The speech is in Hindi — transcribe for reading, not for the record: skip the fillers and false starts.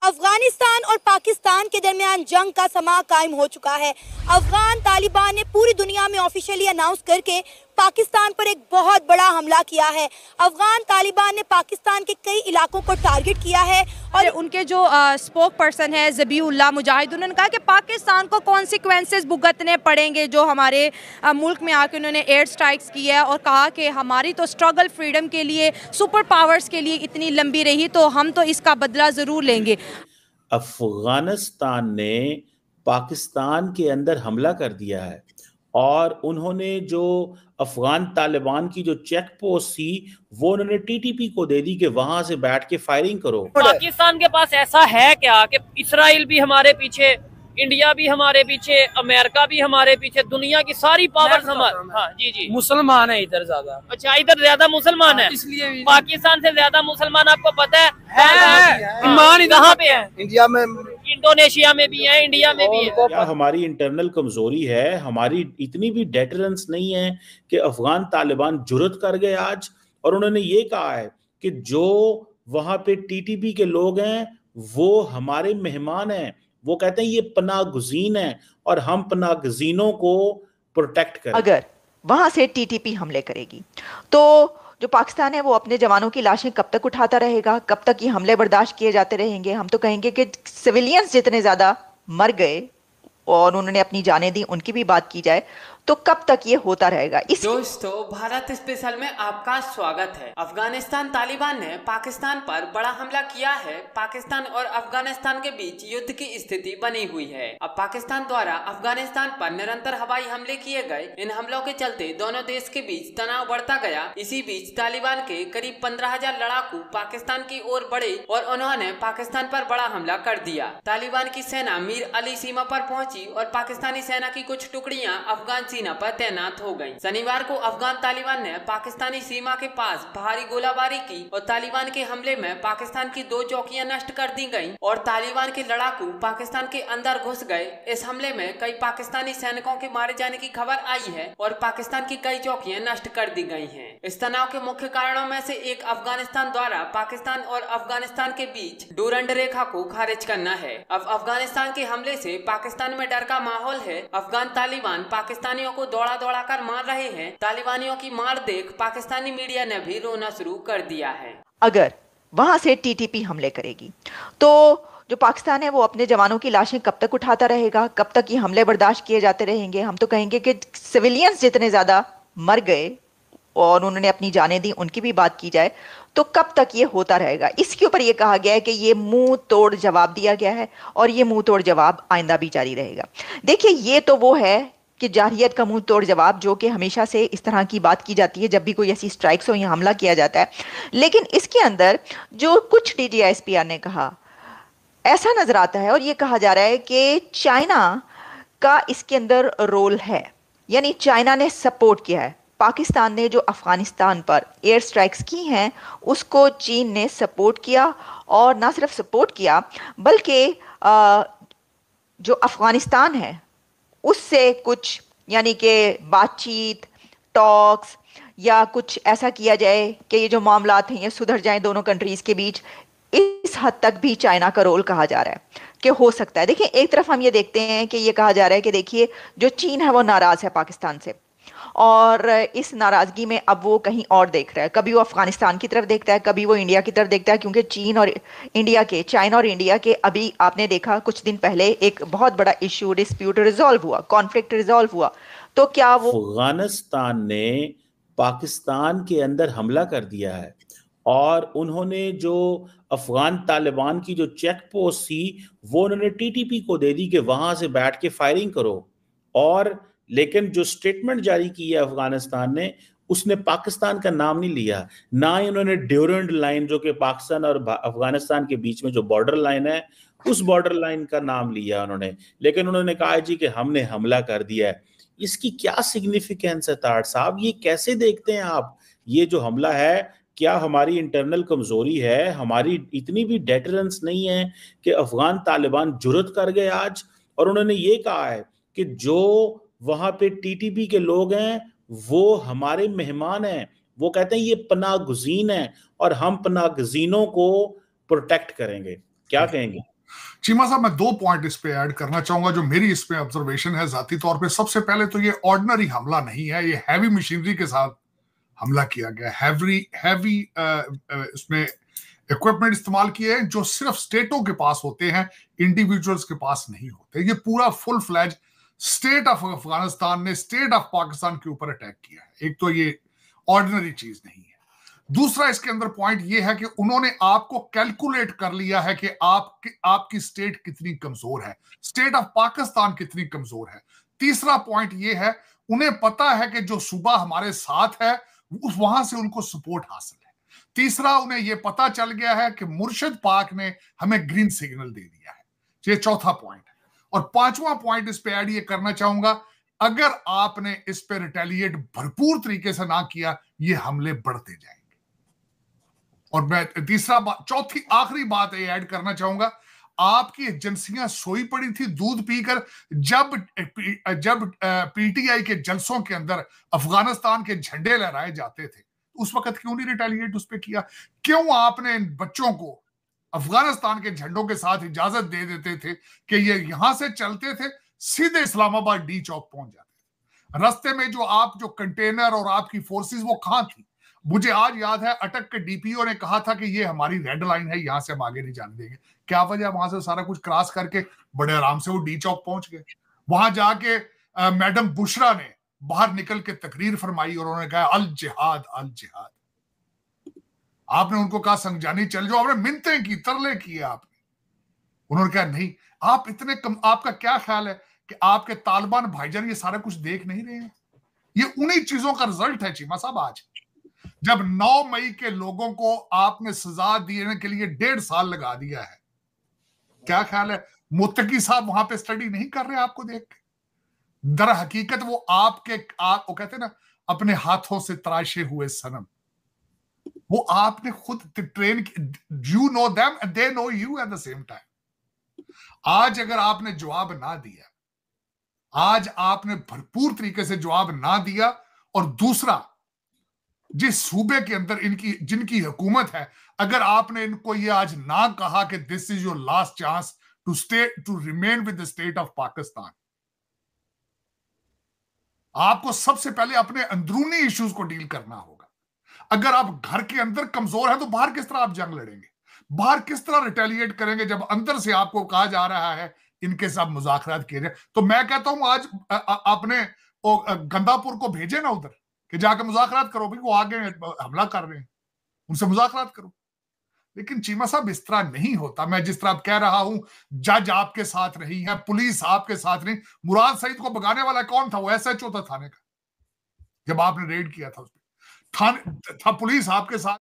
अफगानिस्तान और पाकिस्तान के दरमियान जंग का समा कायम हो चुका है। अफगान तालिबान ने पूरी दुनिया में ऑफिशियली अनाउंस करके पाकिस्तान पर एक बहुत बड़ा हमला किया है। अफगान तालिबान ने पाकिस्तान के कई इलाकों को टारगेट किया है और उनके जो स्पोक पर्सन है ज़बीउल्लाह मुजाहिद, उन्होंने कहा कि पाकिस्तान को कॉन्सिक्वेंसेस भुगतने पड़ेंगे जो हमारे मुल्क में आके उन्होंने एयर स्ट्राइक्स की है, और कहा कि हमारी तो स्ट्रगल फ्रीडम के लिए, सुपर पावर्स के लिए इतनी लंबी रही, तो हम तो इसका बदला ज़रूर लेंगे। अफगानिस्तान ने पाकिस्तान के अंदर हमला कर दिया है और उन्होंने जो अफगान तालिबान की जो चेक पोस्ट थी वो उन्होंने टीटीपी को दे दी कि वहां से बैठ के फायरिंग करो। पाकिस्तान के पास ऐसा है क्या कि इसराइल भी हमारे पीछे, इंडिया भी हमारे पीछे, अमेरिका भी हमारे पीछे, दुनिया की सारी पावर्स हमारे। हाँ जी जी, मुसलमान है इधर ज्यादा। अच्छा, इधर ज्यादा मुसलमान है, इसलिए पाकिस्तान से ज्यादा मुसलमान आपको पता है? ईमान कहाँ पे है? इंडिया में, इंडोनेशिया में भी है, इंडिया में भी है। क्या हमारी इंटरनल कमजोरी है? हमारी इतनी भी डेटरेंस नहीं है कि अफगान तालिबान जुर्रत कर गए आज और उन्होंने ये कहा है कि जो वहां पे टीटीपी के लोग हैं वो हमारे मेहमान हैं। वो कहते हैं ये पनाह गुज़ीन है और हम पनाह गुज़ीनों को प्रोटेक्ट करें। अगर वहां से टीटीपी हमले करेगी तो जो पाकिस्तान है वो अपने जवानों की लाशें कब तक उठाता रहेगा? कब तक ये हमले बर्दाश्त किए जाते रहेंगे? हम तो कहेंगे कि सिविलियंस जितने ज्यादा मर गए और उन्होंने अपनी जानें दी, उनकी भी बात की जाए तो कब तक ये होता रहेगा? दोस्तों, भारत स्पेशल में आपका स्वागत है। अफगानिस्तान तालिबान ने पाकिस्तान पर बड़ा हमला किया है। पाकिस्तान और अफगानिस्तान के बीच युद्ध की स्थिति बनी हुई है। अब पाकिस्तान द्वारा अफगानिस्तान पर निरंतर हवाई हमले किए गए। इन हमलों के चलते दोनों देश के बीच तनाव बढ़ता गया। इसी बीच तालिबान के करीब 15,000 लड़ाकू पाकिस्तान की ओर बढ़े और उन्होंने पाकिस्तान पर बड़ा हमला कर दिया। तालिबान की सेना मीर अली सीमा पर पहुंची और पाकिस्तानी सेना की कुछ टुकड़ियां अफगान सीमा पर तैनात हो गईं। शनिवार को अफगान तालिबान ने पाकिस्तानी सीमा के पास भारी गोलाबारी की और तालिबान के हमले में पाकिस्तान की 2 चौकियां नष्ट कर दी गईं और तालिबान के लड़ाकू पाकिस्तान के अंदर घुस गए। इस हमले में कई पाकिस्तानी सैनिकों के मारे जाने की खबर आई है और पाकिस्तान की कई चौकियां नष्ट कर दी गई हैं। इस तनाव के मुख्य कारणों में से एक अफगानिस्तान द्वारा पाकिस्तान और अफगानिस्तान के बीच डूरंड रेखा को खारिज करना है। अब अफगानिस्तान के हमले से पाकिस्तान में डर का माहौल है। अफगान तालिबान पाकिस्तानियों को दौड़ा दौड़ा कर मार रहे हैं। तालिबानियों की मार देख पाकिस्तानी मीडिया ने भी रोना शुरू कर दिया है। अगर वहां से टीटीपी हमले करेगी तो जो पाकिस्तान है वो अपने जवानों की लाशें कब तक उठाता रहेगा? कब तक ये हमले बर्दाश्त किए जाते रहेंगे? हम तो कहेंगे कि सिविलियंस जितने ज्यादा मर गए और उन्होंने अपनी जानें दी, उनकी भी बात की जाए तो कब तक ये होता रहेगा? इसके ऊपर ये कहा गया है कि ये मुंह तोड़ जवाब दिया गया है और ये मुंह तोड़ जवाब आइंदा भी जारी रहेगा। देखिए, ये तो वो है कि जारहियत का मुंह तोड़ जवाब जो कि हमेशा से इस तरह की बात की जाती है जब भी कोई ऐसी स्ट्राइक्स हो या हमला किया जाता है। लेकिन इसके अंदर जो कुछ DGISPR ने कहा, ऐसा नजर आता है और ये कहा जा रहा है कि चाइना का इसके अंदर रोल है, यानी चाइना ने सपोर्ट किया है। पाकिस्तान ने जो अफगानिस्तान पर एयर स्ट्राइक्स की हैं उसको चीन ने सपोर्ट किया, और ना सिर्फ सपोर्ट किया बल्कि जो अफगानिस्तान है उससे कुछ, यानी कि बातचीत, टॉक्स या कुछ ऐसा किया जाए कि ये जो मामलात हैं ये सुधर जाएं दोनों कंट्रीज के बीच, इस हद तक भी चाइना का रोल कहा जा रहा है कि हो सकता है। देखिए, एक तरफ हम ये देखते हैं कि ये कहा जा रहा है कि देखिए जो चीन है वो नाराज है पाकिस्तान से, और इस नाराजगी में अब वो कहीं और देख रहा है। कभी वो अफगानिस्तान की तरफ देखता है, कभी वो इंडिया की तरफ देखता है, क्योंकि चीन और इंडिया के, चाइना और इंडिया के, अभी आपने देखा कुछ दिन पहले एक बहुत बड़ा इशू, डिस्प्यूट रिजॉल्व हुआ, कॉन्फ्लिक्ट रिजॉल्व हुआ। तो क्या वो अफगानिस्तान ने पाकिस्तान के अंदर हमला कर दिया है और उन्होंने जो अफगान तालिबान की जो चेक पोस्ट थी वो उन्होंने टीटीपी को दे दी कि वहां से बैठ के फायरिंग करो। और लेकिन जो स्टेटमेंट जारी की है अफगानिस्तान ने, उसने पाकिस्तान का नाम नहीं लिया, ना ही उन्होंने ड्यूरेंट लाइन जो कि पाकिस्तान और अफगानिस्तान के बीच में जो बॉर्डर लाइन है उस बॉर्डर लाइन का नाम लिया उन्होंने। लेकिन उन्होंने कहा जी कि हमने हमला कर दिया है। इसकी क्या सिग्निफिकेंस है ताड़ साहब? ये कैसे देखते हैं आप? ये जो हमला है, क्या हमारी इंटरनल कमजोरी है? हमारी इतनी भी डेटरेंस नहीं है कि अफगान तालिबान जुर्रत कर गए आज और उन्होंने ये कहा है कि जो वहां पे टीटीपी के लोग हैं वो हमारे मेहमान हैं। वो कहते हैं ये पनाह गुज़ीन है और हम पनाह गुज़ीनों को प्रोटेक्ट करेंगे। क्या कहेंगे? चीमा साहब, मैं 2 पॉइंट इस पे ऐड करना चाहूंगा जो मेरी इस पे ऑब्जर्वेशन है जाती तौर पे। सबसे पहले तो ये ऑर्डिनरी हमला नहीं है, ये हैवी मशीनरी के साथ हमला किया गया। हैवी इसमें इक्विपमेंट इस्तेमाल किए हैं जो सिर्फ स्टेटों के पास होते हैं, इंडिविजुअल्स के पास नहीं होते। ये पूरा full fledge state of Afghanistan ने स्टेट ऑफ पाकिस्तान के ऊपर अटैक किया है। एक तो ये ऑर्डिनरी चीज नहीं है। दूसरा इसके अंदर पॉइंट ये है कि उन्होंने आपको कैलकुलेट कर लिया है कि आपकी स्टेट कितनी कमजोर है, स्टेट ऑफ पाकिस्तान कितनी कमजोर है। तीसरा पॉइंट ये है, उन्हें पता है कि जो सूबा हमारे साथ है वहां से उनको सपोर्ट हासिल है। तीसरा, उन्हें यह पता चल गया है कि मुर्शिद पाक ने हमें ग्रीन सिग्नल दे दिया है। ये चौथा पॉइंट है। और पांचवा पॉइंट इस पे ऐड ये करना चाहूंगा, अगर आपने इस पे रिटेलिएट भरपूर तरीके से ना किया, ये हमले बढ़ते जाएंगे। और मैं चौथी आखिरी बात ये ऐड करना चाहूंगा, आपकी एजेंसियां सोई पड़ी थी दूध पीकर जब पीटीआई के जलसों के अंदर अफगानिस्तान के झंडे लहराए जाते थे। उस वक्त क्यों नहीं रिटेलिएट उस पे किया? क्यों आपने इन बच्चों को अफगानिस्तान के झंडों के साथ इजाजत दे देते थे कि ये यहां से चलते थे, सीधे इस्लामाबाद डी चौक पहुंच जाते थे? रास्ते में जो कंटेनर और आपकी फोर्सेस वो कहां थी? मुझे आज याद है अटक के डीपीओ ने कहा था कि ये हमारी रेड लाइन है, यहां से हम आगे नहीं जाने देंगे। क्या वजह? वहां से सारा कुछ क्रॉस करके बड़े आराम से वो डी चौक पहुंच गए। वहां जाके मैडम बुशरा ने बाहर निकल के तकरीर फरमाई और उन्होंने कहा अल जिहाद अल जिहाद। आपने उनको कहा संगजानी चल जाओ, आपने मिन्नतें की, तरले किए आपने। उन्होंने कहा नहीं। आप इतने कम, आपका क्या ख्याल है कि आपके तालिबान भाईजान ये सारा कुछ देख नहीं रहे हैं? ये उन्हीं चीजों का रिजल्ट है चीमा साहब। आज जब 9 मई के लोगों को आपने सजा देने के लिए 1.5 साल लगा दिया है, क्या ख्याल है मुत्तकी साहब वहां पे स्टडी नहीं कर रहे आपको देख के? दर हकीकत वो वो कहते हैं ना, अपने हाथों से तराशे हुए सनम, वो आपने खुद train, you know them and they know you at the same time. आज अगर आपने जवाब ना दिया, आज आपने भरपूर तरीके से जवाब ना दिया, और दूसरा, जिस सूबे के अंदर जिनकी हुकूमत है, अगर आपने इनको ये आज ना कहा कि this is your last chance to remain with the state of Pakistan, आपको सबसे पहले अपने अंदरूनी इश्यूज को डील करना होगा। अगर आप घर के अंदर कमजोर हैं तो बाहर किस तरह आप जंग लड़ेंगे? बाहर किस तरह रिटेलिएट करेंगे जब अंदर से आपको कहा जा रहा है इनके साथ मुज़ाकरात किए जाए? तो मैं कहता हूं आज आपने गंदापुर को भेजे ना उधर कि जाकर मुज़ाकरात करो, भाई वो आगे हमला कर रहे हैं, उनसे मुज़ाकरात करो। लेकिन चीमा साहब इस तरह नहीं होता। मैं जिस तरह आप कह रहा हूं, जज आपके साथ नहीं है, पुलिस आपके साथ नहीं। मुराद सईद को भगाने वाला कौन था? वो एसएचओ था थाने का, जब आपने रेड किया था उस पर। थाने था पुलिस आपके साथ।